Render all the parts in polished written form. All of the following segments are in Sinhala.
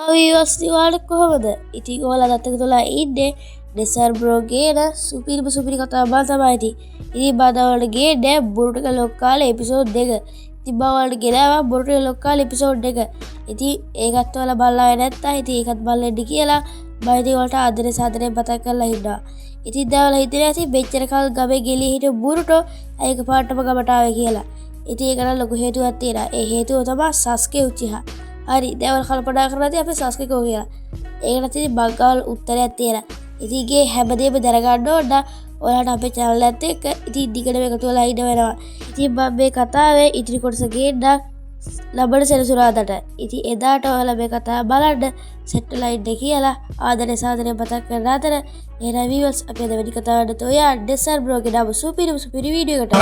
විවස්තිවාට කොහොමද ඉති ඕල දත්තක තුලා ඉඩ්ඩේ ඩෙසර් බ්‍රෝගේන සුපිරි කතා බා තමයිති ඉදි බදවලටගේ ඩැ බුරුටක ලොක්කාල එපිසෝඩ් දෙක ති බවලට ගෙරවා බොරුට ලොක්කාල එපිසෝඩ් එක ඉති ඒකත්වල බල්ලා නැත්තා ඉති ඒකත් බල්ලෙඩි කියලා බයිතිවලට අදර සාදරය බතක් කරලා හිඩා ඉති දවල හිතර ඇති බෙච්චරකල් ගබේ ගෙලි හිට බුරුටෝ ඇක පාට්ටම ගබටාව කියලා ඉති ඒකන ලොකු හේතුවත් තියෙන ඒ හේතුව තමා සස්කය උච්චිහා හරි දැවල් කල්පඩා කරනති අප සස්කකෝ කියලා ඒකට තිති බග්ගවල් උත්තරයක් තියෙන ඉතිගේ හැබදේම දැරගඩ්ඩ ොඩ්ඩ ඔයාට අපේ චැනල ඇත්ත එක ඉති දිකට එකතුවල හිට වෙනවා ඉති බබ්බේ කතාවේ ඉතිරි කොටසගේ ඩක් ලබට සෙනසුරාදට ඉති එදාට ඔහලබේ කතා බලඩ සෙට්ටලයිඩ්ඩ කියලා ආදර සාදරය පතක් කර අතර ඒරවීවස් අපේ වැඩි කතාවට ඔයා ඩෙසර් බ්‍රෝගෙ ඩබ සුපිරි වීඩියෝකට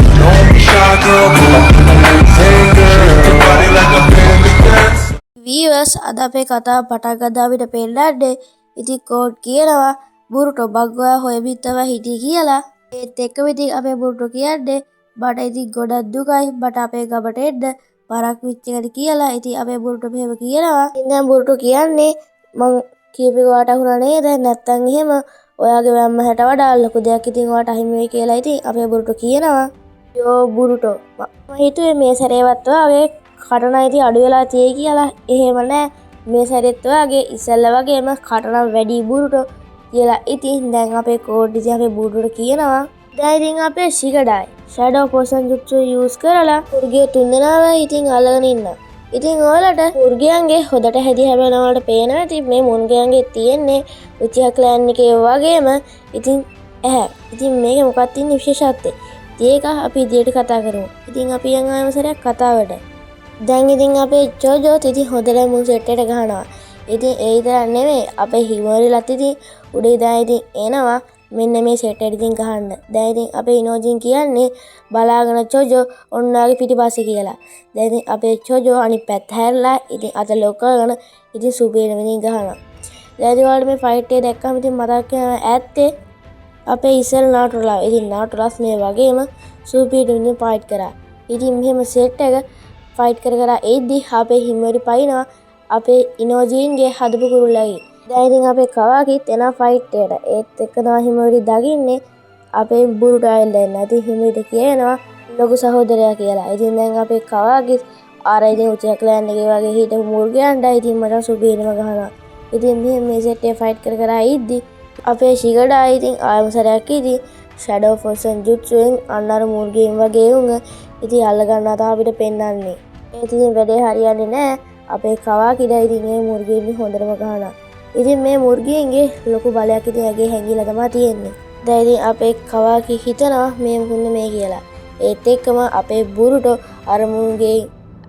වීවස් අද අපේ කතා පටක්ගදාවිට පෙල්ඩඩ්ඩේ ඉති කෝඩ් කියනවා බුරුටෝ බග්ගවා හොයබිත්තව හිටි කියලා ඒත් එක්ක විති අපේ බුරුටෝ කියද්දේ බට ඉති ගොඩක් දුකයි බට අපේ ගබට එඩ්ඩ පරක් විච්චකට කියලා ඉති අපේ බුරුටෝ පහෙම කියනවා ඉඳන් බුරුටෝ කියන්නේ මං කීපිවාට අහුණ නේද නැත්තං එහෙම ඔයාගේ වැම්ම හැට වඩා ලොකු දෙයක් ඉතින් ඔයාට අහිමිවේ කියලා ඉති අපේ බුරුටෝ කියනවා යෝ බුරුටෝ මම හිතුවේ මේ සැරේවත් ඔයාගේ කටන ඉති අඩු වෙලා තියෙයි කියලා එහෙම නෑ මේ සැරෙත් ඔයාගේ ඉස්සෙල්ල වගේම කටනම් වැඩි බුරුටෝ කියලා ඉතින් දැන් අපේ කෝඩ් ඉතින් අපේ බුරුටෝ කියනවා දැන් ඉතින් අපේ ශිකඩයි ෂැඩෝ පොසන් ජුට්සු යූස් කරලා මුර්ගිය තුන්දෙනාව ඉතින් අල්ලගෙන ඉන්න. ඉතින් ඔයාලට මුර්ගියන්ගේ හොදට හැදි හැබෙනවලට පේනවා ඉතින් මේ මුර්ගියන්ගේ තියෙන්නේ උචියා ක්ලෑන් එකේ වගේම ඉතින් ඇහැ. ඉතින් මේක මොකක්ද තියෙන විශේෂත්වය? ඒක අපි ඉදිරියට කතා කරමු. ඉතින් අපි යන් ආයම සරයක් කතාවට. දැන් ඉතින් අපේ ජෝජෝ ඉතින් හොදට මුන් සෙට් එකට ගහනවා. ඉතින් ඒ විතරක් නෙමෙයි අපේ හිමරිලත් ඉතින් උඩේ දාලා ඉතින් එනවා මෙන්න මේ සෙට් එකට ඉතින් ගහන්න. දැන් ඉතින් අපේ ඉනෝජින් කියන්නේ බලාගෙන චොජෝ ඔන්නාගේ පිටිපස්සේ කියලා. දැන් ඉතින් අපේ චොජෝ අනිත් පැත්ත හැරලා ඉතින් අත ලොක් කරගෙන ඉතින් සුපිරිම ඉතින් ගහනවා. දැන් ඉතින් ඔයාලට මේ ෆයිට් එක දැක්කම ඉතින් මතක් වෙනවා ඇත්තේ අපේ ඉස්සෙල් නාටුලා. ඉතින් නාටුලාස් මේ වගේම සුපිරිම ඉතින් ෆයිට් කරා. ඉතින් මෙහෙම සෙට් එක ෆයිට් කර එද්දි අපේ හිමරි පයින්නවා අපේ ඉනෝජින්ගේ හදපු කුරුල්ලගේ. දැන් ඉතින් අපේ කවාකිත් එනවා ෆයිට් එකට. ඒත් එක්ක තමයි හිමරි දකින්නේ අපේ බුරුටෝ ආයෙත් දැන් නැති හිමරිට කියනවා ලොකු සහෝදරයා කියලා. ඉතින් දැන් අපේ කවාකිත් අර ඉතින් උචියා ක්ලෑන් එකේ වගේ හිටපු මුර්ගයන්ට ඉතින් මට සුපිරිම ගහනවා. ඉතින් මේ සෙට් එක ෆයිට් කර ඉද්දි අපේ ශිකඩා ඉතින් ආයම සරයක් ඉතින් ෂැඩෝ ෆොසන් ජුට්සුවෙන් අන්නර මුර්ගයන් වගේ උන් ඉතින් අල්ල ගන්නවා තමයි අපිට පෙන්වන්නේ. ඒත් ඉතින් වැඩේ හරියන්නේ නැහැ. අපේ කවාකිට ඉතින් මේ මුර්ගයන් හොඳටම ගහනවා. ඉතින් මේ මුර්ගියන්ගේ ලොකු බලයක් ඉතින් ඇගේ හැංගිලා තමයි තියෙන්නේ. දැන් ඉතින් අපේ කවාකි හිතනවා මේ මුකුන්න මේ කියලා. ඒත් එක්කම අපේ බුරුටෝ අර මුර්ගේ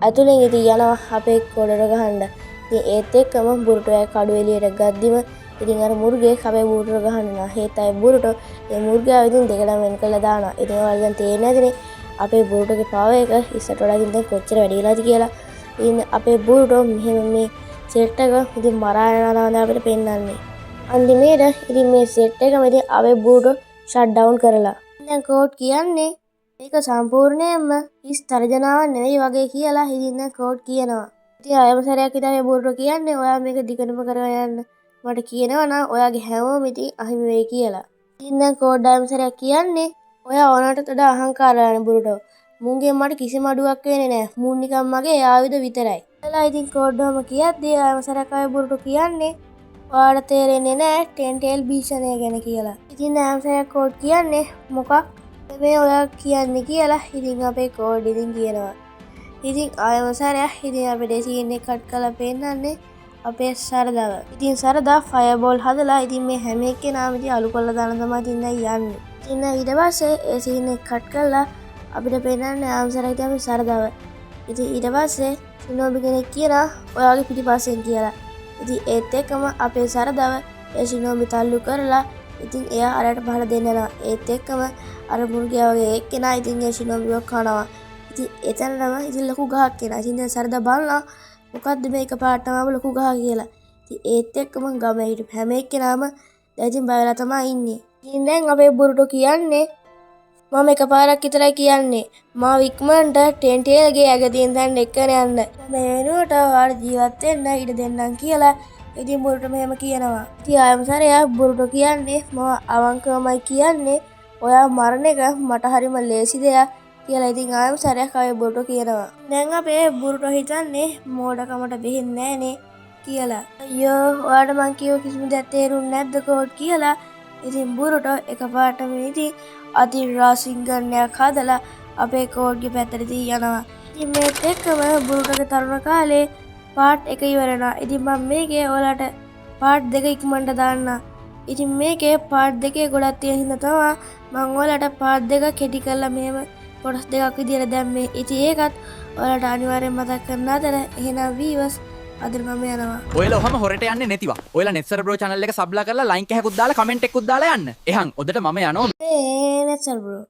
ඇතුලෙන් ඉතින් යනවා අපේ කොඩට ගහන්න. ඉතින් ඒත් එක්කම බුරුටෝ කඩු එළියට ගද්දිම ඉතින් අර මුර්ගේ අපේ බුරුටෝ ගහනවා. ඒත් අය බුරුටෝ ඒ මුර්ගයා ඉතින් දෙකටම වෙන් කරලා දානවා. ඉතින් ඔයාලා දැන් තේරෙන්නේ නැතිනේ අපේ බුරුටෝගේ පාව එක ඉස්සරට වඩා ඉතින් දැන් කොච්චර වැඩි වෙලාද කියලා. ඉතින් අපේ බුරුටෝ මෙහෙම මේ සෙට් එක ඉතින් මරාගෙන යනවා අපිට පෙන්වන්නේ. අන්තිමේට ඉතින් මේ සෙට් එකම ඉතින් අපේ බුරුටෝ ෂට් ඩවුන් කරලා. දැන් කෝඩ් කියන්නේ මේක සම්පූර්ණයෙන්ම හිස් තර්ජනාවක් නෙවෙයි වගේ කියලා ඉතින් දැන් කෝඩ් කියනවා. ඉතින් අයම සැරයක් ඉතින් අපේ බුරුටෝ කියන්නේ ඔයා මේක දිගටම කරගෙන යන්න. මට කියනවා නම් ඔයාගේ හැමෝම ඉතින් අහිමි වෙයි කියලා. ඉතින් දැන් කෝඩ් අයම සැරයක් කියන්නේ ඔයා ඕනකට වඩා අහංකාරයි බුරුටෝ. මුන්ගේ මට කිසිම අඩුවක් වෙන්නේ නැහැ. මුන් නිකන් මගේ ආයුධ විතරයි. එලා ඉතින් කෝඩ්ඩම කියද්දී ආයම සැරයක් අපේ බුරුටෝ කියන්නේ ඔයාලට තේරෙන්නේ නැහැ ටෙන්ටේල් භීෂණය ගැන කියලා. ඉතින් ආයම සැරයක් කෝඩ් කියන්නේ මොකක් මේ ඔයා කියන්නේ කියලා ඉතින් අපේ කෝඩ් ඉතින් කියනවා. ඉතින් ආයම සැරයක් ඉතින් අපේ ඩෙසින් එක කට් කරලා පෙන්නන්නේ අපේ සරදාව. ඉතින් සරදා ෆයර්බෝල් හදලා ඉතින් මේ හැම එක්කෙනාම ඉතින් අලු කරලා දාන තමයි ඉතින් යන්නේ. ඉතින් ඊට පස්සේ ඒ සීන් එක කට් කරලා අපිට පෙන්නන්නේ ආයම සැරයක් ඉතින් අපේ සරදාව. ඉතින් ඊට පස්සේ සිනෝබි කෙනෙක් කියලා ඔයාගේ පිටිපස්සෙන් කියලා. ඉතින් ඒත් එක්කම අපේ සරදාව ඒ සිනෝබි තල්ලු කරලා ඉතින් එයා අරයට පහර දෙන්නවා. ඒත් එක්කම අර මුර්ගයා වගේ එක්කෙනා ඉතින් ඒ සිනෝබිව කනවා. ඉතින් එතනම ඉතින් ලොකු ගහක් එනවා. ඉතින් දැන් සරදා බලනවා මොකද්ද මේක පාටම ලොකු ගහ කියලා. ඉතින් ඒත් එක්කම ගමේ හිටපු හැම එක්කෙනාම දැන් ඉතින් බයලා තමයි ඉන්නේ. ඉතින් දැන් අපේ බුරුටෝ කියන්නේ මම එකපාරක් විතරයි කියන්නේ මාව ඉක්මනට ටෙන්ටේල්ගේ ඇග තියෙන තැනට එක්කන යන්න. මේ වෙනුවට ඔයාලා ජීවත් වෙන්න ඉඩ දෙන්නම් කියලා ඉතින් බුරුට මෙහෙම කියනවා. ඉතින් ආයම සැරයක් බුරුට කියන්නේ මම අවංකවමයි කියන්නේ ඔයා මරණ එක මට හරිම ලේසි දෙයක් කියලා. ඉතින් ආයම සැරයක් ආයේ බුරුට කියනවා. දැන් අපේ බුරුට හිතන්නේ මෝඩකමට බෙහෙන්නේ නෑනේ කියලා. අයියෝ ඔයාට මං කියව කිසිම දෙයක් තේරුන්නේ නැද්ද කෝඩ් කියලා. ඉතින් බුරුට එකපාරටම ඉතින් අතිරාසිංගන්නයක් හදලා අපේ කෝඩ්ගේ පැත්තට යනවා. ඉතින් මේත් එක්කම බුරුටගේ තරුණ කාලේ පාට් එක ඉවරනවා. ඉතින් මම මේකේ ඔයාලට පාට් 2 ඉක්මනට දාන්න. ඉතින් මේකේ පාට් 2 ගොඩක් තියෙන හින්දා තමයි මම ඔයාලට පාට් 2 කෙටි කරලා මෙහෙම කොටස් දෙකක් විදියට දැම්මේ. ඉතින් ඒකත් ඔයාලට අනිවාර්යෙන් මතක් කරන්න අතර එහෙනම් වීවර්ස් අද මම යනවා. ඔයලා ඔහම හොරට යන්නේ නැතිවා. ඔයලා නෙට්සර් බ්‍රෝ channel එක සබ්ලා කරලා ලයික් එකකුත් දාලා කමෙන්ට් එකකුත් දාලා යන්න. එහෙනම් ඔදට මම යනවා. නෙට්සර් බ්‍රෝ